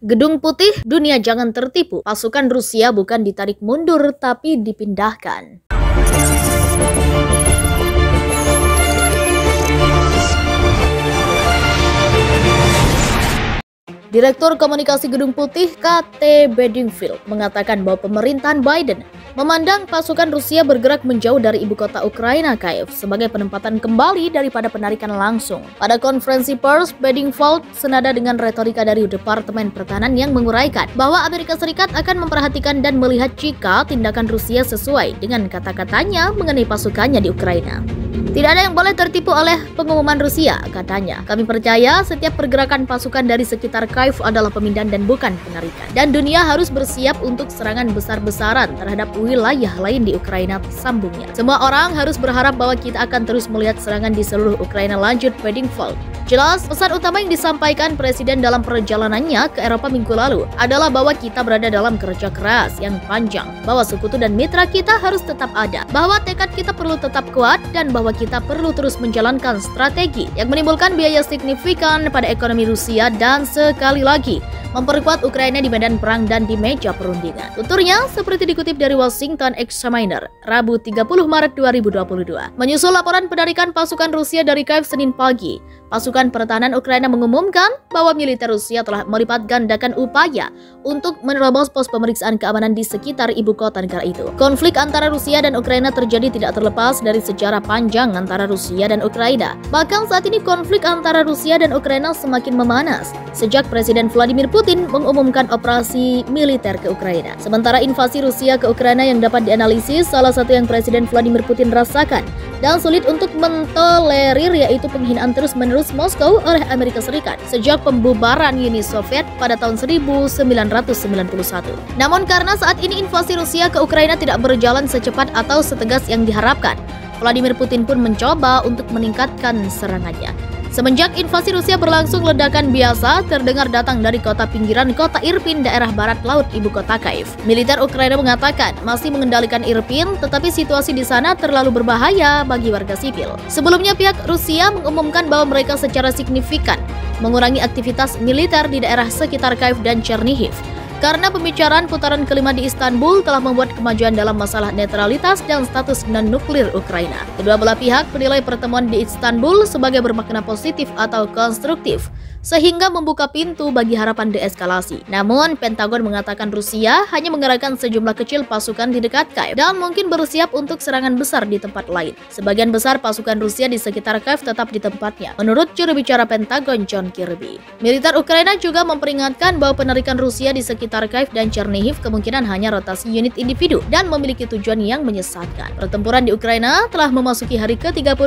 Gedung Putih, dunia jangan tertipu. Pasukan Rusia bukan ditarik mundur, tapi dipindahkan. Direktur Komunikasi Gedung Putih KT Bedingfield mengatakan bahwa pemerintahan Biden memandang pasukan Rusia bergerak menjauh dari ibu kota Ukraina, Kiev, sebagai penempatan kembali daripada penarikan langsung. Pada konferensi pers, Bedingfield senada dengan retorika dari Departemen Pertahanan yang menguraikan bahwa Amerika Serikat akan memperhatikan dan melihat jika tindakan Rusia sesuai dengan kata-katanya mengenai pasukannya di Ukraina. Tidak ada yang boleh tertipu oleh pengumuman Rusia, katanya. Kami percaya setiap pergerakan pasukan dari sekitar Kiev adalah pemindahan dan bukan penarikan. Dan dunia harus bersiap untuk serangan besar-besaran terhadap wilayah lain di Ukraina, sambungnya. Semua orang harus berharap bahwa kita akan terus melihat serangan di seluruh Ukraina, lanjut Bedingfield. Jelas, pesan utama yang disampaikan Presiden dalam perjalanannya ke Eropa minggu lalu adalah bahwa kita berada dalam kerja keras yang panjang, bahwa sekutu dan mitra kita harus tetap ada, bahwa tekad kita perlu tetap kuat, dan bahwa kita perlu terus menjalankan strategi yang menimbulkan biaya signifikan pada ekonomi Rusia dan sekali lagi memperkuat Ukraina di medan perang dan di meja perundingan. Tuturnya seperti dikutip dari Washington Examiner, Rabu 30 Maret 2022. Menyusul laporan penarikan pasukan Rusia dari Kiev Senin pagi, pasukan pertahanan Ukraina mengumumkan bahwa militer Rusia telah melipat gandakan upaya untuk menerobos pos pemeriksaan keamanan di sekitar ibu kota negara itu. Konflik antara Rusia dan Ukraina terjadi tidak terlepas dari sejarah panjang antara Rusia dan Ukraina. Bahkan saat ini konflik antara Rusia dan Ukraina semakin memanas sejak Presiden Vladimir Putin mengumumkan operasi militer ke Ukraina. Sementara invasi Rusia ke Ukraina yang dapat dianalisis salah satu yang Presiden Vladimir Putin rasakan dan sulit untuk mentolerir yaitu penghinaan terus-menerus Moskow oleh Amerika Serikat sejak pembubaran Uni Soviet pada tahun 1991. Namun karena saat ini invasi Rusia ke Ukraina tidak berjalan secepat atau setegas yang diharapkan, Vladimir Putin pun mencoba untuk meningkatkan serangannya. Semenjak invasi Rusia berlangsung, ledakan biasa terdengar datang dari kota pinggiran kota Irpin, daerah barat laut ibu kota Kiev. Militer Ukraina mengatakan masih mengendalikan Irpin, tetapi situasi di sana terlalu berbahaya bagi warga sipil. Sebelumnya pihak Rusia mengumumkan bahwa mereka secara signifikan mengurangi aktivitas militer di daerah sekitar Kiev dan Chernihiv. Karena pembicaraan putaran kelima di Istanbul telah membuat kemajuan dalam masalah netralitas dan status non-nuklir Ukraina. Kedua belah pihak menilai pertemuan di Istanbul sebagai bermakna positif atau konstruktif, sehingga membuka pintu bagi harapan deeskalasi. Namun, Pentagon mengatakan Rusia hanya mengerahkan sejumlah kecil pasukan di dekat Kiev dan mungkin bersiap untuk serangan besar di tempat lain. Sebagian besar pasukan Rusia di sekitar Kiev tetap di tempatnya, menurut juru bicara Pentagon John Kirby. Militer Ukraina juga memperingatkan bahwa penarikan Rusia di sekitar Kiev dan Chernihiv kemungkinan hanya rotasi unit individu dan memiliki tujuan yang menyesatkan. Pertempuran di Ukraina telah memasuki hari ke-35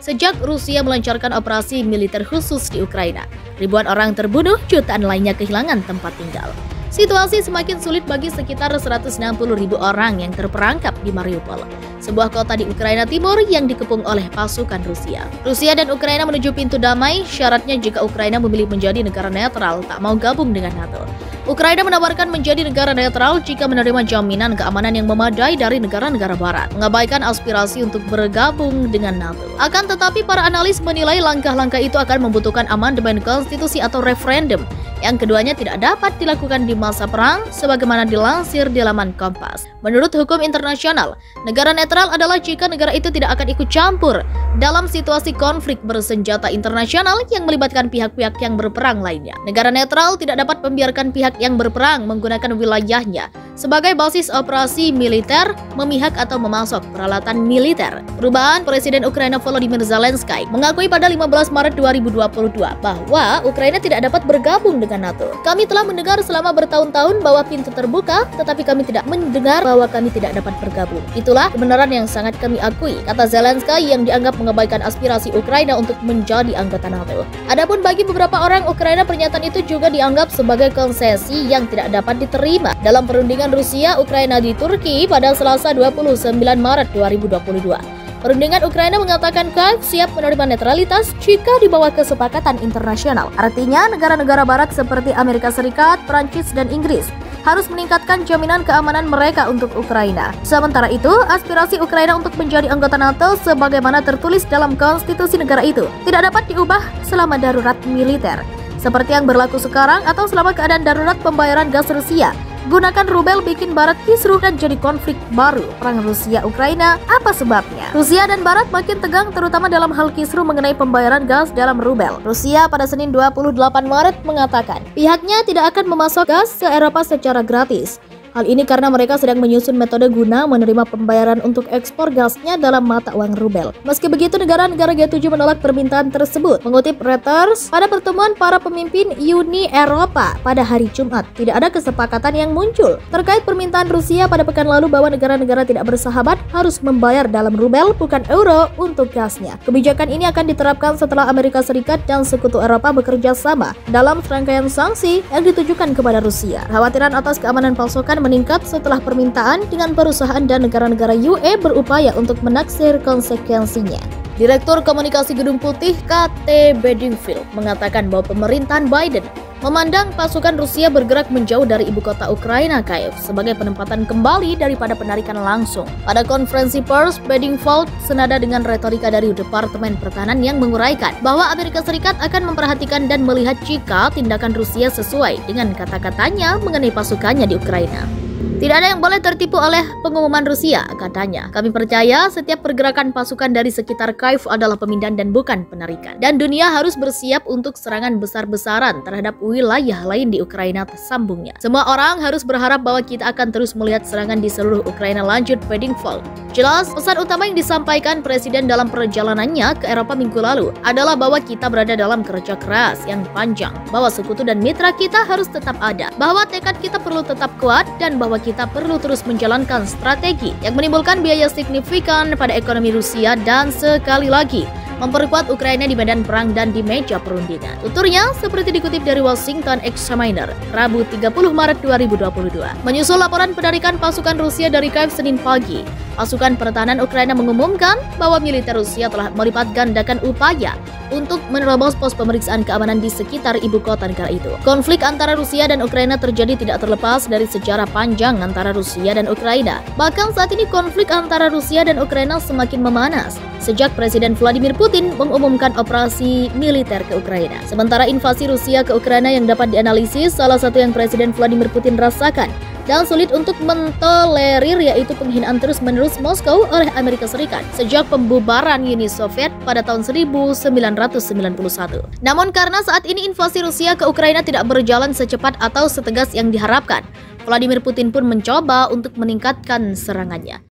sejak Rusia melancarkan operasi militer khusus di Ukraina. Ribuan orang terbunuh, jutaan lainnya kehilangan tempat tinggal. Situasi semakin sulit bagi sekitar 160.000 orang yang terperangkap di Mariupol, sebuah kota di Ukraina Timur yang dikepung oleh pasukan Rusia. Rusia dan Ukraina menuju pintu damai, syaratnya jika Ukraina memilih menjadi negara netral tak mau gabung dengan NATO. Ukraina menawarkan menjadi negara netral jika menerima jaminan keamanan yang memadai dari negara-negara barat, mengabaikan aspirasi untuk bergabung dengan NATO. Akan tetapi para analis menilai langkah-langkah itu akan membutuhkan amandemen konstitusi atau referendum yang keduanya tidak dapat dilakukan di masa perang sebagaimana dilansir di laman Kompas. Menurut hukum internasional, negara netral adalah jika negara itu tidak akan ikut campur dalam situasi konflik bersenjata internasional yang melibatkan pihak-pihak yang berperang lainnya. Negara netral tidak dapat membiarkan pihak yang berperang menggunakan wilayahnya sebagai basis operasi militer, memihak atau memasok peralatan militer. Perubahan Presiden Ukraina Volodymyr Zelensky mengakui pada 15 Maret 2022 bahwa Ukraina tidak dapat bergabung dengan NATO. Kami telah mendengar selama bertahun-tahun bahwa pintu terbuka, tetapi kami tidak mendengar bahwa kami tidak dapat bergabung. Itulah kebenaran yang sangat kami akui, kata Zelensky yang dianggap mengabaikan aspirasi Ukraina untuk menjadi anggota NATO. Adapun bagi beberapa orang Ukraina, pernyataan itu juga dianggap sebagai konsesi yang tidak dapat diterima dalam perundingan Rusia Ukraina di Turki pada Selasa 29 Maret 2022. Perundingan Ukraina mengatakan Kiev siap menerima netralitas jika di bawah kesepakatan internasional. Artinya, negara-negara barat seperti Amerika Serikat, Prancis, dan Inggris harus meningkatkan jaminan keamanan mereka untuk Ukraina. Sementara itu, aspirasi Ukraina untuk menjadi anggota NATO sebagaimana tertulis dalam konstitusi negara itu tidak dapat diubah selama darurat militer. seperti yang berlaku sekarang atau selama keadaan darurat pembayaran gas Rusia. Gunakan rubel bikin Barat kisruh dan jadi konflik baru perang Rusia-Ukraina. Apa sebabnya? Rusia dan Barat makin tegang terutama dalam hal kisruh mengenai pembayaran gas dalam rubel. Rusia pada Senin 28 Maret mengatakan pihaknya tidak akan memasok gas ke Eropa secara gratis. Hal ini karena mereka sedang menyusun metode guna menerima pembayaran untuk ekspor gasnya dalam mata uang rubel. Meski begitu, negara-negara G7 menolak permintaan tersebut. Mengutip Reuters, pada pertemuan para pemimpin Uni Eropa pada hari Jumat, tidak ada kesepakatan yang muncul terkait permintaan Rusia pada pekan lalu bahwa negara-negara tidak bersahabat harus membayar dalam rubel bukan euro untuk gasnya. Kebijakan ini akan diterapkan setelah Amerika Serikat dan Sekutu Eropa bekerja sama dalam serangkaian sanksi yang ditujukan kepada Rusia. Kekhawatiran atas keamanan pasokan meningkat setelah permintaan dengan perusahaan dan negara-negara UE berupaya untuk menaksir konsekuensinya. Direktur Komunikasi Gedung Putih KT Bedingfield mengatakan bahwa pemerintahan Biden memandang pasukan Rusia bergerak menjauh dari ibu kota Ukraina, Kiev, sebagai penempatan kembali daripada penarikan langsung. Pada konferensi pers, Bedingfield senada dengan retorika dari Departemen Pertahanan yang menguraikan bahwa Amerika Serikat akan memperhatikan dan melihat jika tindakan Rusia sesuai dengan kata-katanya mengenai pasukannya di Ukraina. Tidak ada yang boleh tertipu oleh pengumuman Rusia, katanya. Kami percaya setiap pergerakan pasukan dari sekitar Kiev adalah pemindahan dan bukan penarikan. Dan dunia harus bersiap untuk serangan besar-besaran terhadap wilayah lain di Ukraina, sambungnya. Semua orang harus berharap bahwa kita akan terus melihat serangan di seluruh Ukraina, lanjut Bedingfield. Jelas, pesan utama yang disampaikan Presiden dalam perjalanannya ke Eropa minggu lalu adalah bahwa kita berada dalam kerja keras yang panjang, bahwa sekutu dan mitra kita harus tetap ada, bahwa tekad kita perlu tetap kuat, dan bahwa kita perlu terus menjalankan strategi yang menimbulkan biaya signifikan pada ekonomi Rusia dan sekali lagi memperkuat Ukraina di medan perang dan di meja perundingan. Tuturnya seperti dikutip dari Washington Examiner, Rabu 30 Maret 2022. Menyusul laporan penarikan pasukan Rusia dari Kiev Senin pagi, pasukan pertahanan Ukraina mengumumkan bahwa militer Rusia telah melipat gandakan upaya untuk menerobos pos pemeriksaan keamanan di sekitar ibu kota negara itu. Konflik antara Rusia dan Ukraina terjadi tidak terlepas dari sejarah panjang antara Rusia dan Ukraina. Bahkan saat ini konflik antara Rusia dan Ukraina semakin memanas sejak Presiden Vladimir Putin mengumumkan operasi militer ke Ukraina. Sementara invasi Rusia ke Ukraina yang dapat dianalisis salah satu yang Presiden Vladimir Putin rasakan dan sulit untuk mentolerir yaitu penghinaan terus-menerus Moskow oleh Amerika Serikat sejak pembubaran Uni Soviet pada tahun 1991. Namun karena saat ini invasi Rusia ke Ukraina tidak berjalan secepat atau setegas yang diharapkan, Vladimir Putin pun mencoba untuk meningkatkan serangannya.